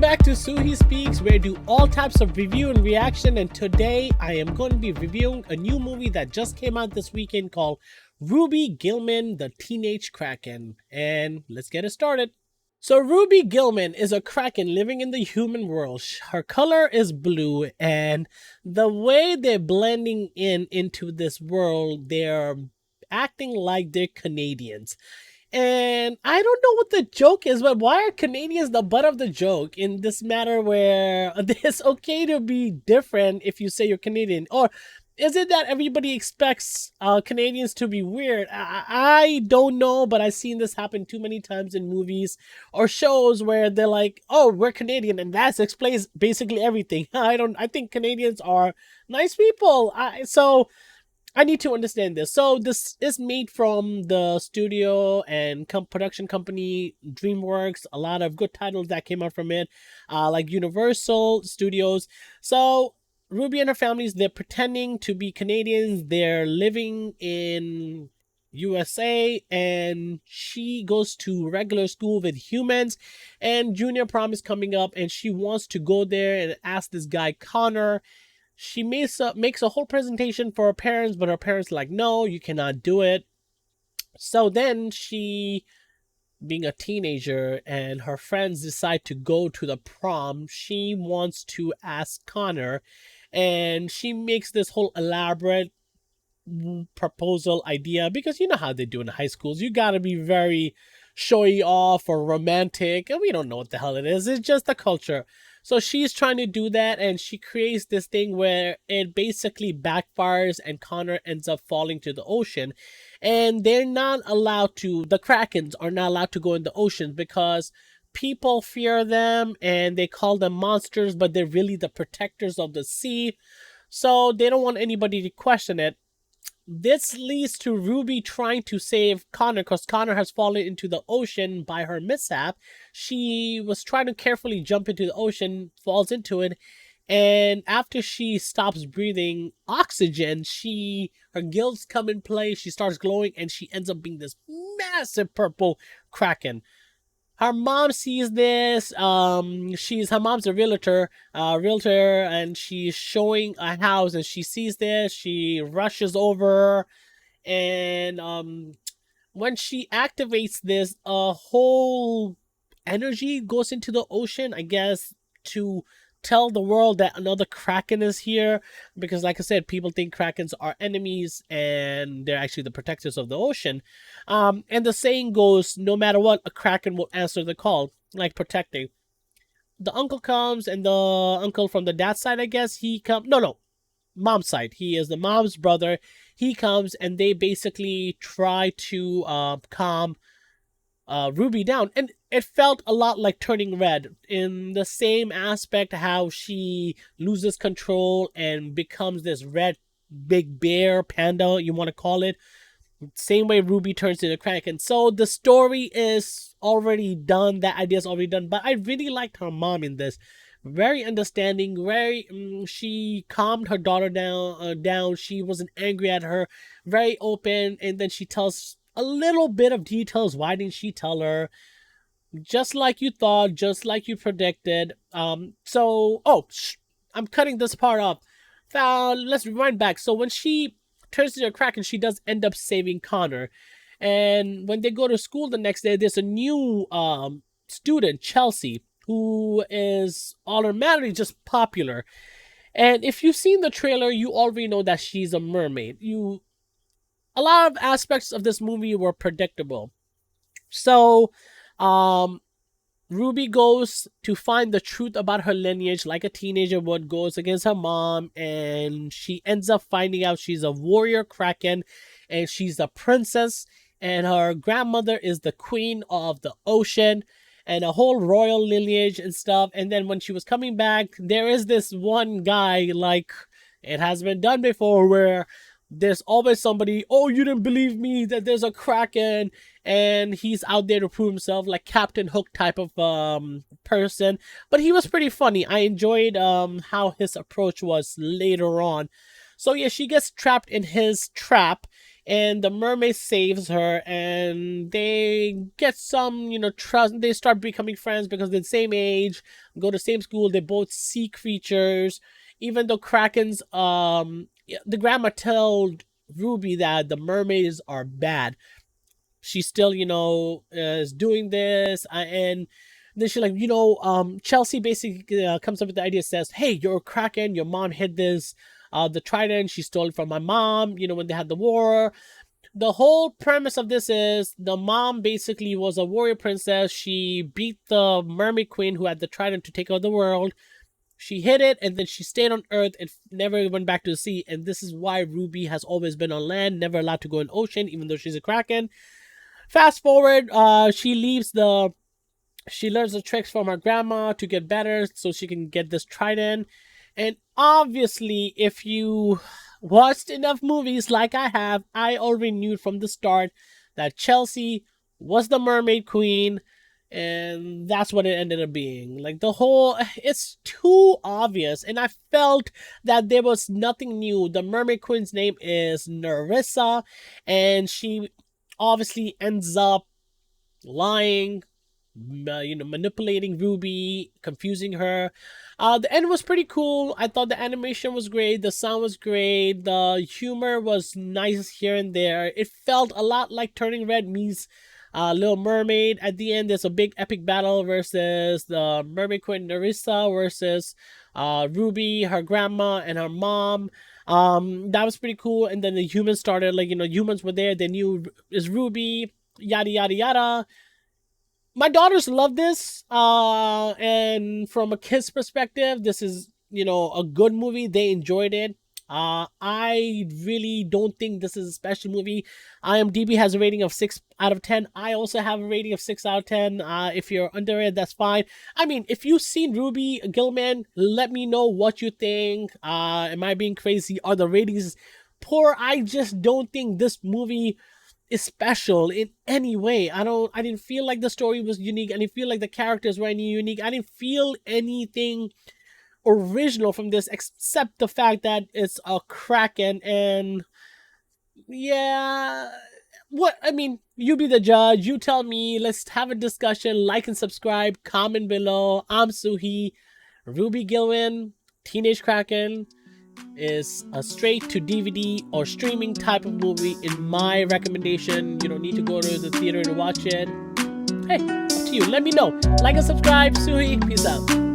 back to Suhe Speaks, where I do all types of review and reaction, and today I am going to be reviewing a new movie that just came out this weekend called Ruby Gillman, the Teenage Kraken. And let's get it started. So Ruby Gillman is a Kraken living in the human world. Her color is blue, and the way they're blending into this world, they're acting like they're Canadians. And I don't know what the joke is, but why are Canadians the butt of the joke in this matter where it's okay to be different if you say you're Canadian? Or is it that everybody expects Canadians to be weird? I don't know, but I've seen this happen too many times in movies or shows where they're like, oh, we're Canadian, and that explains basically everything. I think Canadians are nice people. So I need to understand this. So this is made from the studio and production company DreamWorks. A lot of good titles that came out from it, like Universal Studios. So Ruby and her families, they're pretending to be Canadians. They're living in USA, and she goes to regular school with humans, and junior prom is coming up, and she wants to go there and ask this guy Connor. She makes a whole presentation for her parents, but her parents are like, no, you cannot do it. So then she, being a teenager, and her friends decide to go to the prom. She wants to ask Connor, and she makes this whole elaborate proposal idea, because you know how they do in high schools. You gotta be very showy off or romantic, and we don't know what the hell it is. It's just the culture. So she's trying to do that, and she creates this thing where it basically backfires, and Connor ends up falling to the ocean. And they're not allowed to, the Krakens are not allowed to go in the ocean because people fear them and they call them monsters, but they're really the protectors of the sea. So they don't want anybody to question it. This leads to Ruby trying to save Connor because Connor has fallen into the ocean by her mishap. She was trying to carefully jump into the ocean, falls into it, and after she stops breathing oxygen, her gills come in play, she starts glowing, and she ends up being this massive purple Kraken. Her mom sees this. Her mom's a realtor, and she's showing a house, and she sees this. She rushes over, and when she activates this, a whole energy goes into the ocean, I guess, to tell the world that another Kraken is here, because like I said, people think Krakens are enemies and they're actually the protectors of the ocean. And the saying goes, no matter what, a Kraken will answer the call, like protecting. The uncle comes, and the uncle from the dad's side, I guess, he comes, no, mom's side, he is the mom's brother. He comes, and they basically try to calm Ruby down, and it felt a lot like Turning Red, in the same aspect how she loses control and becomes this red big bear panda, you want to call it, same way Ruby turns into Kraken. So the story is already done, that idea is already done, but I really liked her mom in this. Very understanding, she calmed her daughter down. She wasn't angry at her, very open, and then she tells a little bit of details. Why didn't she tell her? Just like you thought, just like you predicted. I'm cutting this part off. Let's rewind back. So when she turns into a Kraken, she does end up saving Connor. And when they go to school the next day, there's a new student, Chelsea, who is automatically just popular. And if you've seen the trailer, you already know that she's a mermaid. A lot of aspects of this movie were predictable. So, Ruby goes to find the truth about her lineage, like a teenager would, goes against her mom, and she ends up finding out she's a warrior Kraken, and she's a princess, and her grandmother is the queen of the ocean, and a whole royal lineage and stuff. And then when she was coming back, there is this one guy, like it has been done before, where there's always somebody, oh, you didn't believe me that there's a Kraken, and he's out there to prove himself, like Captain Hook type of person. But he was pretty funny. I enjoyed how his approach was later on. So yeah, she gets trapped in his trap, and the mermaid saves her, and they get some, trust. They start becoming friends because they're the same age, go to same school. They both see creatures, even though Krakens. The grandma told Ruby that the mermaids are bad. She still, is doing this, and then she, like, Chelsea basically comes up with the idea, says, "Hey, you're a Kraken. Your mom hid this, the trident. She stole it from my mom. When they had the war." The whole premise of this is the mom basically was a warrior princess. She beat the mermaid queen who had the trident to take over the world. She hid it, and then she stayed on Earth and never went back to the sea. And this is why Ruby has always been on land, never allowed to go in ocean, even though she's a Kraken. Fast forward, she learns the tricks from her grandma to get better so she can get this trident. And obviously, if you watched enough movies like I have, I already knew from the start that Chelsea was the mermaid queen, and that's what it ended up being. Like, it's too obvious, and I felt that there was nothing new. The mermaid queen's name is Nerissa, and she obviously ends up lying, manipulating Ruby, confusing her. The end was pretty cool. I thought the animation was great, the sound was great, the humor was nice here and there. It felt a lot like Turning Red meets Little Mermaid. At the end, there's a big epic battle versus the mermaid queen Nerissa versus Ruby, her grandma, and her mom. That was pretty cool. And then the humans started, like, humans were there. They knew it's Ruby, yada yada yada. My daughters love this, and from a kid's perspective, this is, a good movie. They enjoyed it. I really don't think this is a special movie. IMDb has a rating of 6 out of 10. I also have a rating of 6 out of 10. If you're under it, that's fine. I mean, if you've seen Ruby Gillman, let me know what you think. Am I being crazy? Are the ratings poor? I just don't think this movie is special in any way. I didn't feel like the story was unique. I didn't feel like the characters were any unique. I didn't feel anything original from this, except the fact that it's a Kraken. And yeah, you be the judge. You tell me. Let's have a discussion. Like and subscribe. Comment below. I'm Suhe. Ruby Gillman, Teenage Kraken is a straight to DVD or streaming type of movie in my recommendation. You don't need to go to the theater to watch it. Hey, up to you. Let me know. Like and subscribe. Suhe. Peace out.